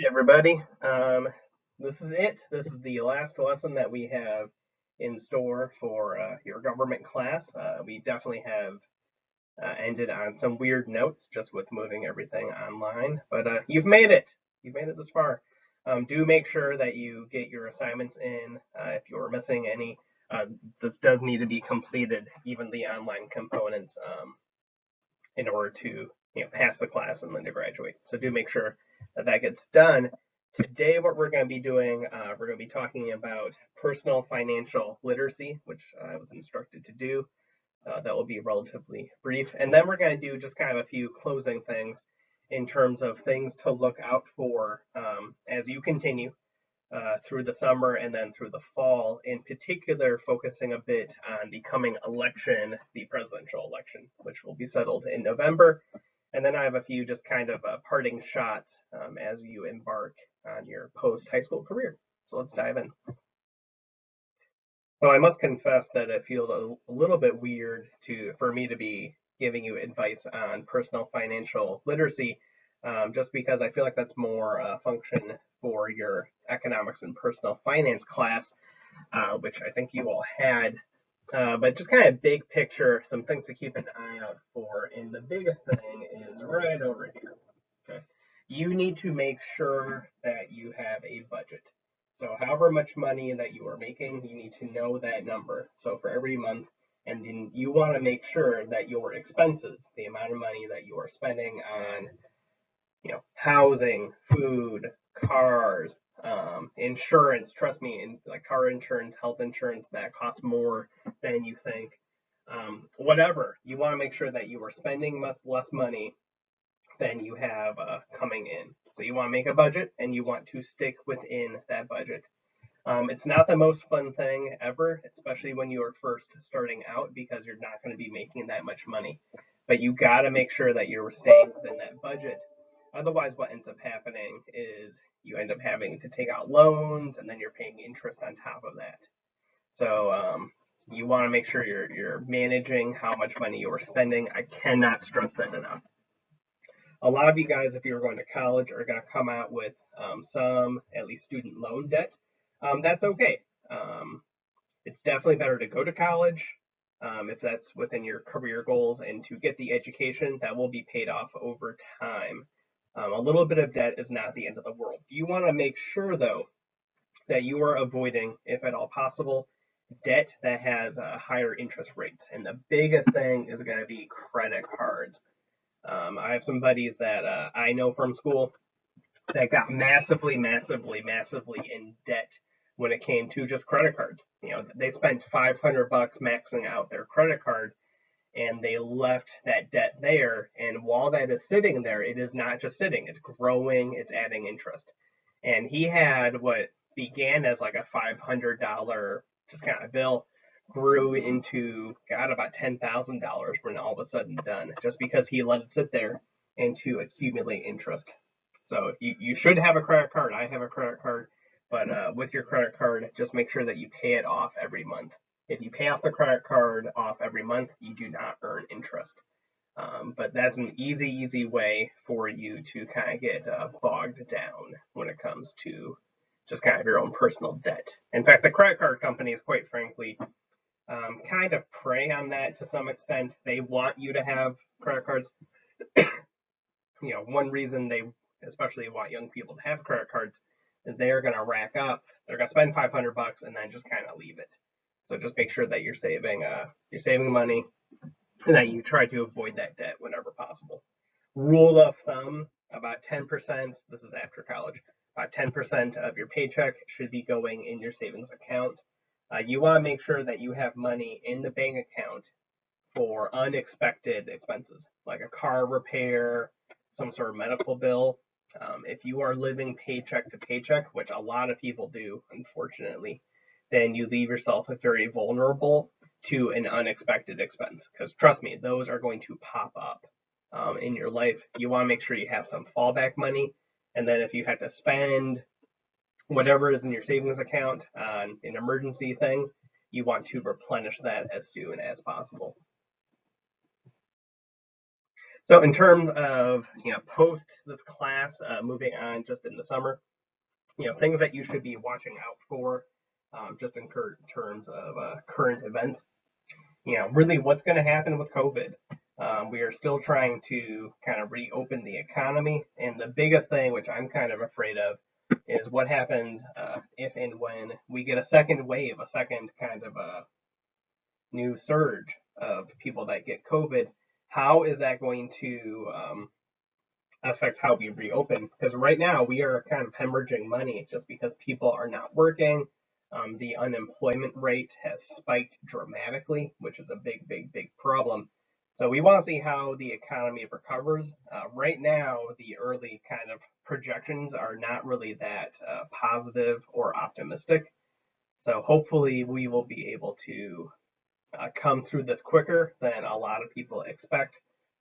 Hey everybody, this is it. This is the last lesson that we have in store for your government class. We definitely have ended on some weird notes just with moving everything online, but you've made it. You've made it this far. Do make sure that you get your assignments in. If you're missing any, this does need to be completed, even the online components, in order to pass the class and then to graduate. So do make sure that that gets done. Today, what we're going to be doing, we're going to be talking about personal financial literacy, which I was instructed to do. That will be relatively brief. And then we're going to do just kind of a few closing things in terms of things to look out for as you continue through the summer and then through the fall, in particular, focusing a bit on the coming election, the presidential election, which will be settled in November. And then I have a few just kind of parting shots as you embark on your post high school career. So let's dive in. So I must confess that it feels a little bit weird for me to be giving you advice on personal financial literacy, just because I feel like that's more a function for your economics and personal finance class, which I think you all had. But just kind of big picture, some things to keep an eye out for. And the biggest thing is right over here. Okay. You need to make sure that you have a budget. So however much money that you are making, you need to know that number. So for every month, and then you want to make sure that your expenses, the amount of money that you are spending on, housing, food, cars, insurance. Trust me, like car insurance, health insurance, that costs more than you think. Whatever, you want to make sure that you are spending much less money than you have coming in. So you want to make a budget and you want to stick within that budget. It's not the most fun thing ever, especially when you are first starting out because you're not going to be making that much money. But you got to make sure that you're staying within that budget. Otherwise, what ends up happening is you end up having to take out loans and then you're paying interest on top of that. So you want to make sure you're managing how much money you are spending. I cannot stress that enough. A lot of you guys, if you're going to college, are going to come out with some, at least, student loan debt. That's okay. It's definitely better to go to college if that's within your career goals and to get the education that will be paid off over time. A little bit of debt is not the end of the world. You want to make sure, though, that you are avoiding, if at all possible, debt that has higher interest rates. And the biggest thing is going to be credit cards. I have some buddies that I know from school that got massively, massively, massively in debt when it came to just credit cards. They spent $500 maxing out their credit card and they left that debt there. And while that is sitting there, it is not just sitting, it's growing, it's adding interest. And he had what began as like a $500 just kind of bill grew into got about $10,000 when all of a sudden done, just because he let it sit there and to accumulate interest. So you should have a credit card. I have a credit card, but with your credit card, just make sure that you pay it off every month. If you pay off the credit card off every month, you do not earn interest. But that's an easy way for you to kind of get bogged down when it comes to just kind of your own personal debt. In fact, the credit card companies, quite frankly, kind of prey on that to some extent. They want you to have credit cards. One reason they especially want young people to have credit cards is they're going to rack up. They're going to spend $500 and then just kind of leave it. So just make sure that you're saving money and that you try to avoid that debt whenever possible. Rule of thumb, about 10%, this is after college, about 10% of your paycheck should be going in your savings account. You want to make sure that you have money in the bank account for unexpected expenses, like a car repair, some sort of medical bill. If you are living paycheck to paycheck, which a lot of people do, unfortunately, then you leave yourself very vulnerable to an unexpected expense. Because trust me, those are going to pop up in your life. You want to make sure you have some fallback money. And then if you have to spend whatever is in your savings account on an emergency thing, you want to replenish that as soon as possible. So in terms of post this class, moving on just in the summer, things that you should be watching out for, just in terms of current events. Really what's going to happen with COVID. We are still trying to kind of reopen the economy, and the biggest thing, which I'm kind of afraid of, is what happens if and when we get a second wave, a second kind of a new surge of people that get COVID. How is that going to affect how we reopen? Because right now we are kind of hemorrhaging money just because people are not working. The unemployment rate has spiked dramatically, which is a big, big, big problem. So we want to see how the economy recovers. Right now, the early kind of projections are not really that positive or optimistic. So hopefully we will be able to come through this quicker than a lot of people expect.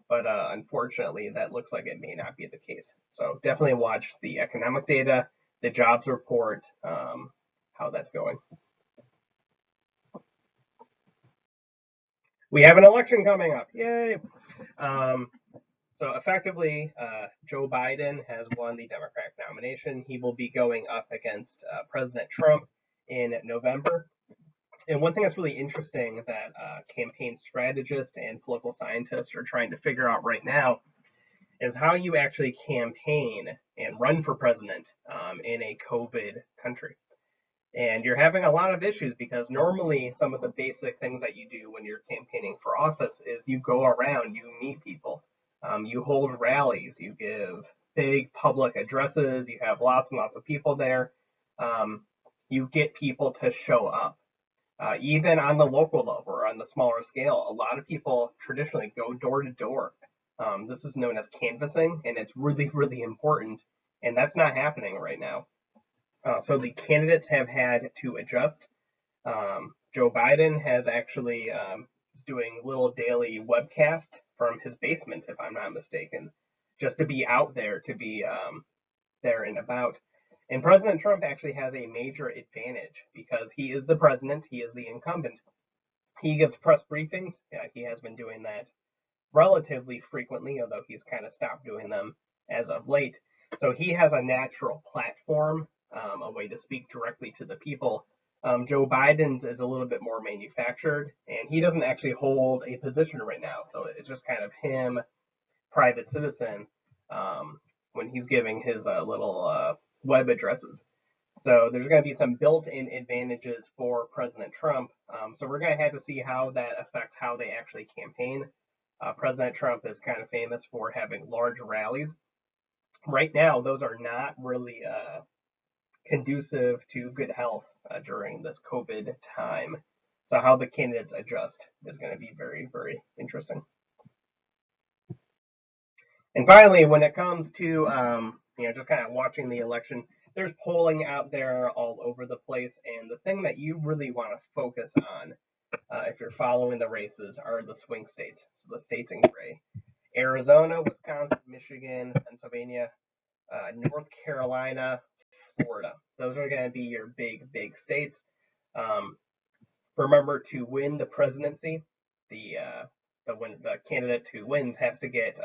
But unfortunately, that looks like it may not be the case. So definitely watch the economic data, the jobs report, how that's going. We have an election coming up. Yay! Um, so effectively, Joe Biden has won the Democratic nomination. He will be going up against President Trump in November. And one thing that's really interesting that campaign strategists and political scientists are trying to figure out right now is how you actually campaign and run for president in a COVID country. And you're having a lot of issues because normally some of the basic things that you do when you're campaigning for office is you go around, you meet people, you hold rallies, you give big public addresses, you have lots and lots of people there. Um, you get people to show up. Even on the local level or on the smaller scale, a lot of people traditionally go door to door. This is known as canvassing, and it's really, really important. And that's not happening right now. So the candidates have had to adjust. Joe Biden has actually is doing little daily webcast from his basement, if I'm not mistaken, just to be out there, to be there and about. And President Trump actually has a major advantage because he is the president, he is the incumbent. He gives press briefings. Yeah, he has been doing that relatively frequently, although he's kind of stopped doing them as of late. So he has a natural platform, a way to speak directly to the people. Joe Biden's is a little bit more manufactured, and he doesn't actually hold a position right now. So it's just kind of him, private citizen, um, when he's giving his little web addresses. So there's going to be some built-in advantages for President Trump. So we're going to have to see how that affects how they actually campaign. President Trump is kind of famous for having large rallies. Right now, those are not really conducive to good health during this COVID time. So how the candidates adjust is going to be very, very interesting. And finally, when it comes to just kind of watching the election, there's polling out there all over the place, and the thing that you really want to focus on if you're following the races are the swing states, so the states in gray: Arizona, Wisconsin, Michigan, Pennsylvania, North Carolina, Florida. Those are going to be your big, big states. Um, Remember, to win the presidency, the candidate who wins has to get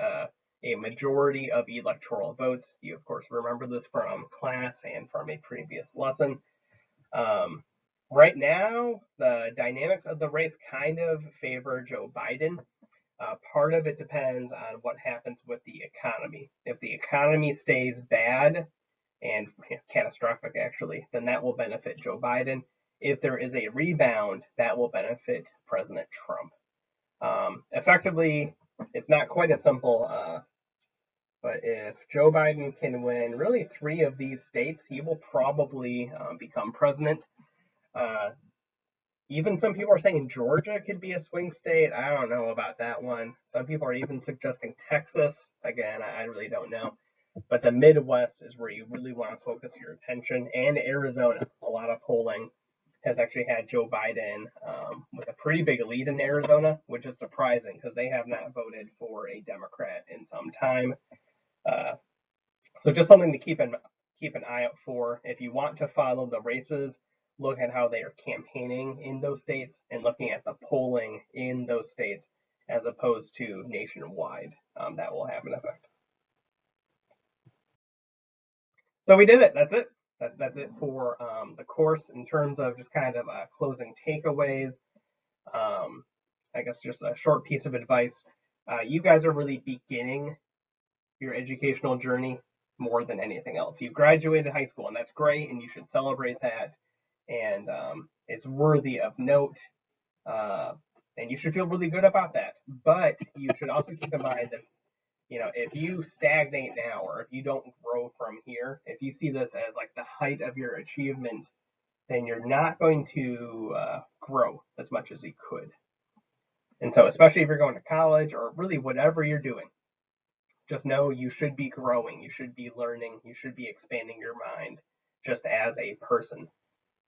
a majority of electoral votes. You of course remember this from class and from a previous lesson. Um, right now, the dynamics of the race kind of favor Joe Biden. Part of it depends on what happens with the economy. If the economy stays bad and catastrophic, actually, then that will benefit Joe Biden. If there is a rebound, that will benefit President Trump. Effectively, it's not quite as simple, but if Joe Biden can win really three of these states, he will probably become president. Uh, Even some people are saying Georgia could be a swing state. I don't know about that one. Some people are even suggesting Texas. Again, I really don't know. But the Midwest is where you really want to focus your attention, and Arizona. A lot of polling has actually had Joe Biden with a pretty big lead in Arizona, which is surprising because they have not voted for a Democrat in some time. Uh, so just something to keep an eye out for. If you want to follow the races, look at how they are campaigning in those states and looking at the polling in those states. as opposed to nationwide. That will have an effect. So we did it. That's it. That's it for the course in terms of just kind of closing takeaways. I guess just a short piece of advice. You guys are really beginning your educational journey more than anything else. You graduated high school, and that's great, and you should celebrate that. And it's worthy of note, and you should feel really good about that. But you should also keep in mind that if you stagnate now, or if you don't grow from here, if you see this as like the height of your achievement, then you're not going to grow as much as you could. And so, especially if you're going to college or really whatever you're doing, just know you should be growing, you should be learning, you should be expanding your mind just as a person.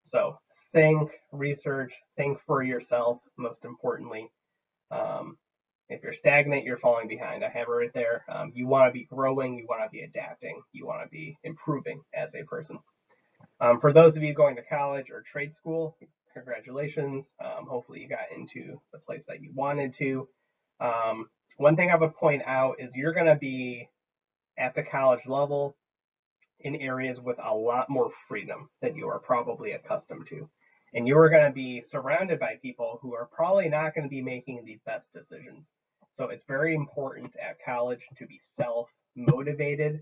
So think, research, think for yourself, most importantly. If you're stagnant, you're falling behind. I have it right there. You want to be growing, you want to be adapting, you want to be improving as a person. For those of you going to college or trade school, congratulations. Hopefully you got into the place that you wanted to. One thing I would point out is you're going to be at the college level in areas with a lot more freedom than you are probably accustomed to. And you are going to be surrounded by people who are probably not going to be making the best decisions. So it's very important at college to be self-motivated.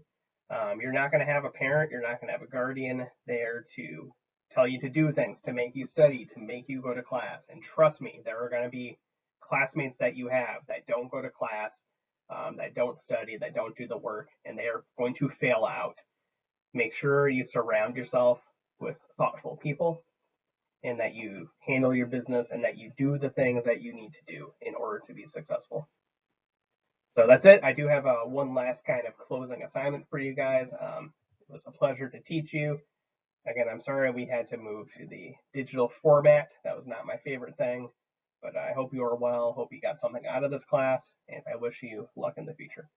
You're not going to have a parent, you're not going to have a guardian there to tell you to do things, to make you study, to make you go to class. And trust me, there are going to be classmates that you have that don't go to class, that don't study, that don't do the work, and they are going to fail out. Make sure you surround yourself with thoughtful people, and that you handle your business, and that you do the things that you need to do in order to be successful. So that's it. I do have one last kind of closing assignment for you guys. It was a pleasure to teach you. Again, I'm sorry we had to move to the digital format. That was not my favorite thing, but I hope you are well. Hope you got something out of this class, and I wish you luck in the future.